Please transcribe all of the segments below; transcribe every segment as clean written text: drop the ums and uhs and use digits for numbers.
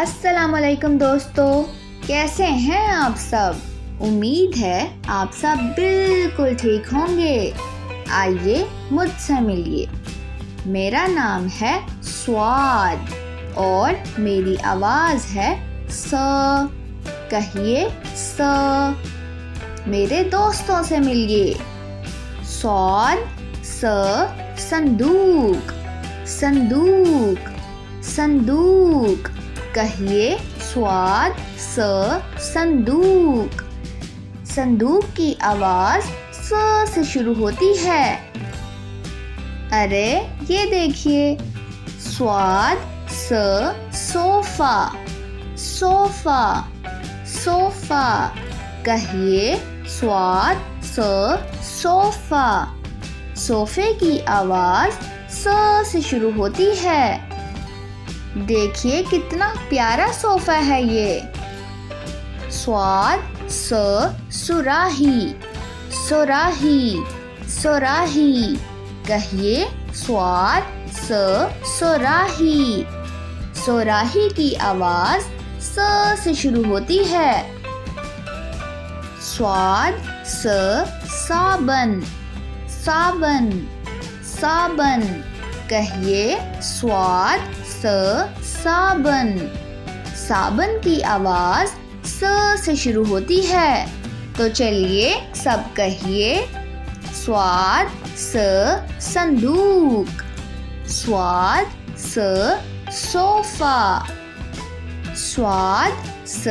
अस्सलामुअलैकुम दोस्तों, कैसे हैं आप सब। उम्मीद है आप सब बिल्कुल ठीक होंगे। आइए मुझसे मिलिए। मेरा नाम है स्वाद और मेरी आवाज़ है स। कहिए स। मेरे दोस्तों से मिलिए। स्वाद स संदूक, संदूक, संदूक। कहिए स्वाद स संदूक। संदूक की आवाज़ स से शुरू होती है। अरे ये देखिए, स्वाद स सोफ़ा, सोफ़ा, सोफ़ा। कहिए स्वाद स सोफ़ा। सोफ़े की आवाज़ स से शुरू होती है। देखिए कितना प्यारा सोफ़ा है ये। स्वाद स सुराही, सुराही, सुराही। कहिए स्वाद स सुराही। सुराही की आवाज़ स से शुरू होती है। स्वाद स साबन, साबन, साबन। कहिए स्वाद स साबन। साबन की आवाज़ स से शुरू होती है। तो चलिए सब कहिए, स्वाद स संदूक, स्वाद स सोफ़ा, स्वाद स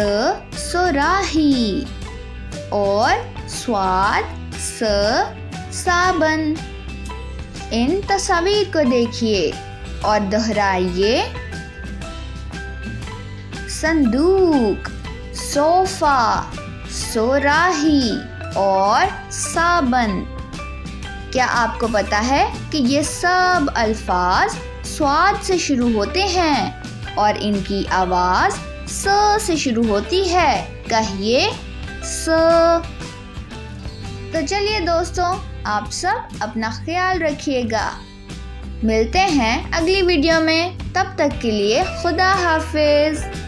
सुराही और स्वाद स साबन। इन तस्वीर को देखिए और दोहराइए। संदूक, सोफ़ा, सुराही और साबन। क्या आपको पता है कि ये सब अल्फाज स्वाद से शुरू होते हैं और इनकी आवाज़ स से शुरू होती है। कहिए स। तो चलिए दोस्तों, आप सब अपना ख्याल रखिएगा। मिलते हैं अगली वीडियो में। तब तक के लिए खुदा हाफिज़।